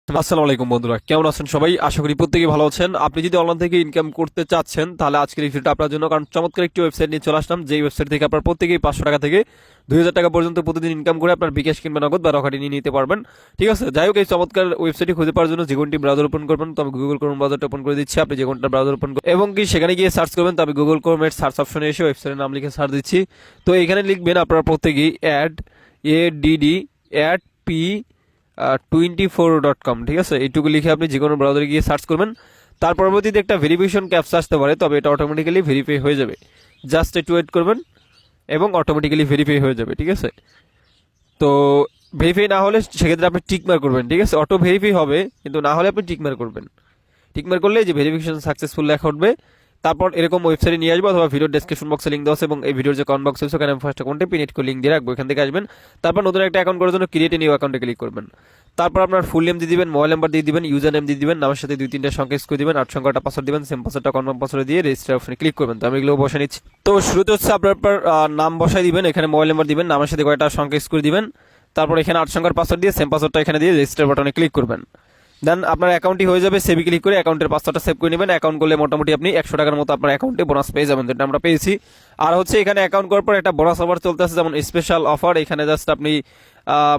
আসসালামু আলাইকুম বন্ধুরা, কেমন আছেন সবাই? আশা করি প্রত্যেকেই ভালো আছেন। আপনি যদি অনলাইন থেকে ইনকাম করতে চাচ্ছেন তাহলে আজকের এই ভিডিওটা আপনার জন্য, কারণ চমৎকার একটি ওয়েবসাইট নিয়ে চলে আসলাম, যেই ওয়েবসাইট থেকে আপনার প্রত্যেকেই 500 টাকা থেকে 2000 টাকা পর্যন্ত প্রতিদিন ইনকাম করে আপনার বিকাশ কিংবা নগদ বা রকেটে নিয়ে নিতে পারবেন। ঠিক আছে, যাই হোক, এই চমৎকার ওয়েবসাইটটি খুঁজে পাওয়ার জন্য যে কোনটি ব্রাউজার ওপেন করবেন, তো আমি গুগল ক্রোম ব্রাউজারটা ওপেন করে দিচ্ছি। আপনি যে কোনটা ব্রাউজার ওপেন করবেন এবং কি সেখানে গিয়ে সার্চ করবেন, তো আমি গুগল ক্রোমের সার্চ অপশনে এসে ওয়েবসাইটের নাম লিখে সার্চ দিচ্ছি। তো এখানে লিখবেন আপনারা প্রত্যেকেই অ্যাড py24.com। ঠিক আছে, এইটুকু লিখে আপনি যে কোনো ব্রাউজারে গিয়ে সার্চ করবেন। তার পরবর্তীতে একটা ভেরিফিকেশন ক্যাপচা আসতে পারে, তবে এটা অটোমেটিক্যালি ভেরিফাই হয়ে যাবে। জাস্ট একটু ওয়েট করবেন এবং অটোমেটিক্যালি ভেরিফাই হয়ে যাবে। ঠিক আছে, তো ভেরিফাই না হলে সেক্ষেত্রে আপনি টিকমার করবেন। ঠিক আছে, অটো ভেরিফাই হবে, কিন্তু না হলে আপনি টিকমার করবেন। টিকমার করলে যে ভেরিফিকেশন সাকসেসফুল লেখা উঠবে, তারপর এরকম ওয়েবসাইটে নিয়ে আসবো, অথবা ভিডিও ডেসক্রিপশন বক্সে লিঙ্ক দেওয়া আছে এবং এই ভিডিওর যে কমেন্ট বক্স আছে ওখানে আমি ফার্স্ট অ্যাকাউন্টে পিন করে লিঙ্ক দিয়ে রাখবো, এখান থেকে আসবেন। তারপর নতুন একটা অ্যাকাউন্ট করার জন্য ক্রিয়েট নিউ অ্যাকাউন্টে ক্লিক করবেন। তারপর আপনার ফুল নেম দিয়ে দিবেন, মোবাইল নাম্বার দিয়ে দিবেন, ইউজার নেম দিয়ে দিবেন, নামের সাথে 2-3টা সংখ্যা ইউজ করে দিবেন, 8 সংখ্যাটা পাসওয়ার্ড দিবেন, সেম পাসওয়ার্ডটা কনফার্ম পাসওয়ার্ড দিয়ে রেজিস্টার অপশনে ক্লিক করবেন। তো আমি এগুলো বসে নিচ্ছি। তো শুরুতে হচ্ছে আপনার নাম বসাই দিবেন, এখানে মোবাইল নাম্বার দিবেন, নামের সাথে কয়টা সংখ্যা ইউজ করে দিবেন, তারপর এখানে 8 সংখ্যার পাসওয়ার্ড দিয়ে সেম পাসওয়ার্ডটা এখানে দিয়ে রেজিস্টার বাটনে ক্লিক করবেন। দেন আপনার অ্যাকাউন্টটি হয়ে যাবে। সেভে ক্লিক করে অ্যাকাউন্টের পাসওয়ার্ডটা সেভ করে নেবেন। অ্যাকাউন্ট করলে মোটামুটি আপনি 100 টাকার মতো আপনার অ্যাকাউন্টে বোনাস পেয়ে যাবেন, যেটা আমরা পেয়েছি। আর হচ্ছে এখানে অ্যাকাউন্ট করার পর একটা বোনাস অফার চলতেছে, যেমন স্পেশাল অফার। এখানে জাস্ট আপনি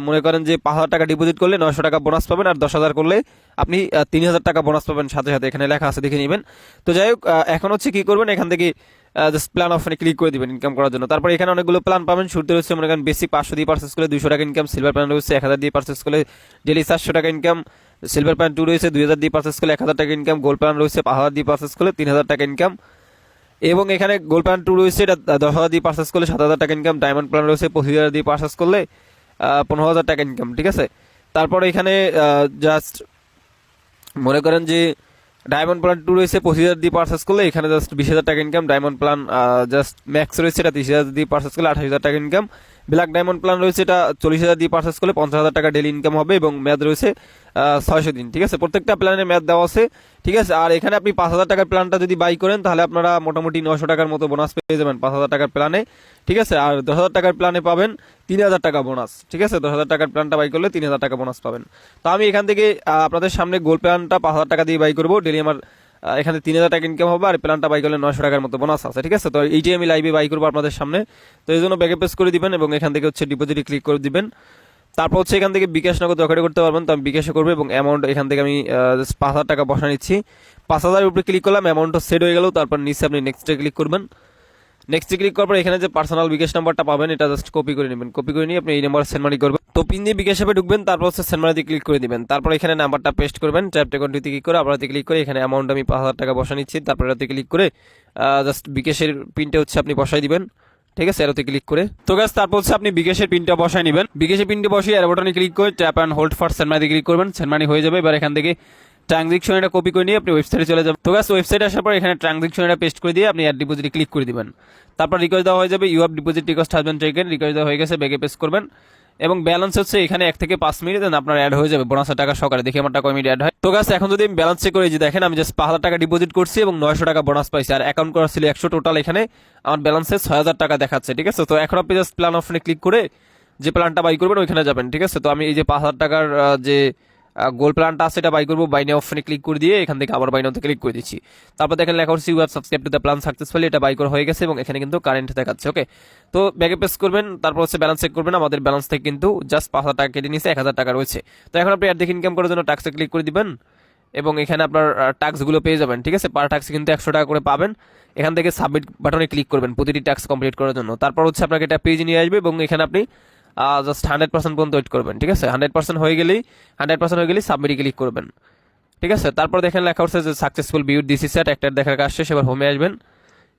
মনে করেন যে 5,000 টাকা ডিপোজিট করলে 900 টাকা বোনাস পাবেন, আর 10,000 করলে আপনি 3,000 টাকা বোনাস পাবেন সাথে সাথে, এখানে লেখা আছে, দেখে নেবেন। তো যাই হোক, এখন হচ্ছে কি করবেন, এখান থেকে জাস্ট প্ল্যান অপশনে ক্লিক করে দিবেন ইনকাম করার জন্য। তারপর এখানে অনেকগুলো প্ল্যান পাবেন। শুরুতে রয়েছে মনে করেন বেসিক 500 দিয়ে পারচেস করলে 200 টাকা ইনকাম, সিলভার প্ল্যান রয়েছে 1000 দিয়ে পারচেস করলে ডেলি 400 টাকা ইনকাম, সিলভার প্ল্যান 2 রয়েছে 2000 দিয়ে পারচেস করলে 1000 টাকা ইনকাম, গোল্ড প্ল্যান রয়েছে 5000 দিয়ে পারচেস করলে 3000 টাকা ইনকাম, এবং এখানে গোল্ড প্ল্যান 2 রয়েছে, এটা 10,000 দিয়ে পারচেস করলে 7000 টাকা ইনকাম, ডায়মন্ড প্ল্যান রয়েছে 25,000 দিয়ে পারচেস করলে 15,000 টাকা ইনকাম। ঠিক আছে, তারপর এখানে জাস্ট মনে করেন যে ডায়মন্ড প্ল্যান 2 রয়েছে 25,000 দিয়ে পারচেস করলে এখানে জাস্ট 20,000 টাকা income, diamond plan just max রয়েছে, এটা 30,000 দিয়ে পারচেস করলে 28,000 টাকা ইনকাম, ব্ল্যাক ডায়মন্ড প্ল্যান রয়েছে, এটা 40,000 দিয়ে পারচেস করলে 50,000 টাকা ডেলি ইনকাম হবে, এবং মেয়াদ রয়েছে 600 দিন। ঠিক আছে, প্রত্যেকটা প্ল্যানের মেয়াদ দেওয়া আছে। ঠিক আছে, আর এখানে আপনি 5,000 টাকার প্ল্যানটা যদি বাই করেন তাহলে আপনারা মোটামুটি 900 টাকার মতো বোনাস পেয়ে যাবেন 5,000 টাকার প্ল্যানে। ঠিক আছে, আর 10,000 টাকার প্ল্যানে পাবেন 3,000 টাকা বোনাস। ঠিক আছে, 10,000 টাকার প্ল্যানটা বাই করলে 3,000 টাকা বোনাস পাবেন। তো আমি এখান থেকে আপনাদের সামনে গোল্ড প্ল্যানটা 5,000 টাকা দিয়ে বাই করবো, ডেলি আমার এখানে 3,000 টাকা ইনকাম হবে, আর প্ল্যানটা বাই করলে 900 টাকার মতো বোনাস আছে। ঠিক আছে, তো এইটি আমি লাইভে বাই করবো আপনাদের সামনে। তো এই জন্য ব্যাকে প্রেস করে দিবেন এবং এখান থেকে হচ্ছে ডিপোজিটে ক্লিক করে দিবেন। তারপর হচ্ছে এখান থেকে বিকাশ নগদ রকেটে করতে পারবেন, তো আমি বিকাশে করবো এবং অ্যামাউন্ট এখান থেকে আমি 5,000 টাকা বসা নিচ্ছি। 5,000 উপরে ক্লিক করলাম, অ্যামাউন্টটা সেট হয়ে গেল। তারপর নিচে আপনি নেক্সটে ক্লিক করবেন। নেক্সটে ক্লিক করার পর এখানে যে পার্সোনাল বিকাশ নাম্বারটা পাবেন, এটা জাস্ট কপি করে নেবেন। কপি করে নিয়ে আপনি এই নাম্বার সেন্ড মানি করবেন। তো পিন দিয়ে বিকাশ অ্যাপে ঢুকবেন, তারপর হচ্ছে সেন্ড মানিতে ক্লিক করে দিবেন। তারপর এখানে নাম্বারটা পেস্ট করবেন, ট্যাপ টেকনটিতে ক্লিক করে আবার ক্লিক করে এখানে অ্যামাউন্ট আমি 5,000 টাকা বসা নিচ্ছি। তারপর এটাতে ক্লিক করে জাস্ট বিকাশের পিনটা হচ্ছে আপনি বসাই দিবেন। ঠিক আছে, এরোতে ক্লিক করে। তো গাছ তারপর হচ্ছে আপনি বিকাশের পিনটা বসাই নেবেন। বিকাশের পিনটা বসিয়ে এর বাটনে ক্লিক করে tap and hold for send মানিতে ক্লিক করবেন। সেন্ড মানি হয়ে যাবে। এবার এখান থেকে ট্রানজেকশন এটা কপি করে নিয়ে আপনি ওয়েবসাইটে চলে যাবেন। তো গাছ ওয়েবসাইটে আসার পর এখানে ট্রানজেকশন এটা পেস্ট করে দিয়ে আপনি অ্যাড ডিপোজিটে ক্লিক করে দিবেন। তারপর রিকোয়েস্ট দেওয়া হয়ে যাবে, you have deposit request has been taken, request দেওয়া হয়ে গেছে, ব্যাকে পেস্ট করবেন এবং ব্যালেন্স হচ্ছে এখানে 1 থেকে 5 মিনিট দেন আপনার অ্যাড হয়ে যাবে বোনাসের টাকা সকালে। দেখে আমার টাকা ইমিডিয়েট অ্যাড হয়। তো গাছ এখন যদি আমি ব্যালেন্স চেক করে যে দেখেন, আমি জাস্ট 5,000 টাকা ডিপোজিট করছি এবং 900 টাকা বোনাস পাইছি, আর অ্যাকাউন্ট করা ছিল 100, টোটাল এখানে আমার ব্যালেন্সে 6,000 টাকা দেখাচ্ছে। ঠিক আছে, তো এখন আপনি জাস্ট প্ল্যান অপশনে ক্লিক করে যে প্ল্যানটা বাই করবেন ওইখানে যাবেন। ঠিক আছে, তো আমি এই যে 5,000 টাকার যে গোল্ড প্ল্যানটা আছে এটা বাই করবো, বাইনে অপশনে ক্লিক করে দিয়ে এখান থেকে আবার বাইনাতে ক্লিক করে দিচ্ছি। তারপর দেখেন লেখা হচ্ছে you have subscribe to the plan successfully, এটা বাই করা হয়ে গেছে এবং এখানে কিন্তু কারেন্ট দেখাচ্ছে। ওকে, তো ব্যাকে প্রেস করবেন, তারপর হচ্ছে ব্যালেন্স চেক করবেন। আমাদের ব্যালেন্স থেকে কিন্তু জাস্ট 5,000 টাকা কেটে নিয়েছে, 1,000 টাকা রয়েছে। তো এখন আপনি অ্যাড ইনকাম করার জন্য টাক্সে ক্লিক করে দিবেন এবং এখানে আপনার টাস্কগুলো পেয়ে যাবেন। ঠিক আছে, পার টাস্ক কিন্তু 100 টাকা করে পাবেন। এখান থেকে সাবমিট বাটনে ক্লিক করবেন প্রতিটি টাস্ক কমপ্লিট করার জন্য। তারপর হচ্ছে আপনাকে এটা পেজ নিয়ে আসবে এবং এখানে আপনি জাস্ট 100% পর্যন্ত ওয়েট করবেন। ঠিক আছে, 100% হয়ে গেলেই সাবমিটে ক্লিক করবেন। ঠিক আছে, তারপর দেখেন লেখা হচ্ছে যে সাকসেসফুল ভিউড দিস সেট, একটা দেখার কাজ শেষ। এবার হোমে আসবেন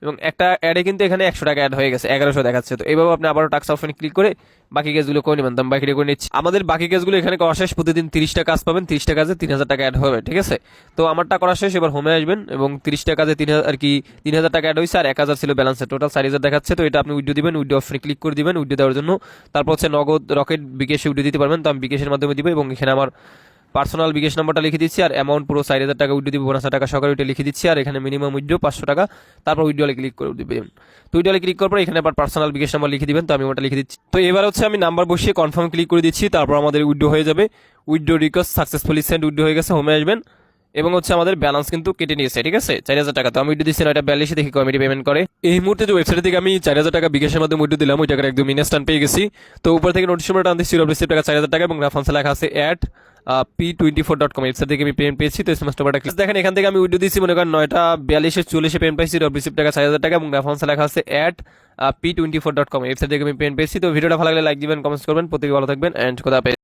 এবং একটা অ্যাডে কিন্তু এখানে 100 টাকা অ্যাড হয়ে গেছে, 1100 দেখাচ্ছে। তো এইভাবে আপনি আবারও টাস্ক অপশনে ক্লিক করে বাকি কাজগুলো করে নেবেন। তো আমি বাকিটা করে নিচ্ছি। আমাদের বাকি কাজগুলো এখানে করা শেষ। প্রতিদিন 30টা কাজ পাবেন, 30টা কাজে 3,000 টাকা অ্যাড হবে। ঠিক আছে, তো আমারটা করা শেষ। এবার হোমে আসবেন এবং 30টা কাজে 3,000 আর কি 3,000 টাকা অ্যাড হয়েছে, আর 1,000 ছিল ব্যালেন্সে, টোটাল 4,000 দেখাচ্ছে। তো এটা আপনি উইড্রো দিবেন, উইড্রো অপশনে ক্লিক করে দিবেন উইড্রো দেওয়ার জন্য। তারপর হচ্ছে নগদ রকেট বিকাশে উইড্রো দিতে পারবেন, তো আমি বিকাশের মাধ্যমে দিব এবং এখানে আমার পার্সোনাল বিকাশ নাম্বারটা লিখে দিচ্ছি, আর অ্যামাউন্ট পুরো 4,000 টাকা উইড্রো দিব, 50,000 টাকা সরকারি ওইটা লিখে দিচ্ছি, আর এখানে মিনিমাম উইড্রো 500 টাকা, তারপর উইড্রোলে ক্লিক করে দিবেন। তো উইড্রোলে ক্লিক করার পর এখানে আবার পার্সোনাল বিকাশ নাম্বার লিখে দিবেন, তো আমি ওটা লিখে দিচ্ছি। তো এবার হচ্ছে আমি নাম্বার বসিয়ে কনফার্ম ক্লিক করে দিচ্ছি, তারপর আমাদের উইড্রো হয়ে যাবে। Withdraw request successfully send, withdraw হয়ে গেছে, হোমে আসবেন এবং হচ্ছে আমাদের ব্যালেন্স কিন্তু কেটে নিয়েছে, ঠিক আছে 4,000 টাকা। তো আমি উইড্রো দিচ্ছি 9:42 দেখি কমিটি পেমেন্ট করে। এই মুহূর্তে যে ওয়েবসাইট থেকে আমি 4,000 টাকা বিকাশের মাধ্যমে উইড্রো দিলাম, ওই টাকার একদম ইনস্ট্যান্ট পেয়ে গেছি। তো উপর থেকে নোটিশ নাম্বার টান দিচ্ছি, রিসিভ টাকা 4,000 টাকা এবং রেফারেন্সে লেখা আছে p24.com, ওয়েবসাইট থেকে আমি পেমেন্ট পেয়েছি। তো এসএমএস নাম্বারটা দেখেন, এখান থেকে আমি উইড্রো দিচ্ছি মনে করেন 9:42-40 পেমেন্ট পাইছি, রিসিভ টাকা 4,000 টাকা এবং রেফারেন্সে লেখা আছে p24.com, ওয়েবসাইট থেকে আমি পেমেন্ট পেয়েছি। তো ভিডিওটা ভালো লাগলে লাইক দিবেন, কমেন্টস করবেন, প্রত্যেকে ভালো থাকবেন এন্ড খোদা হাফেজ।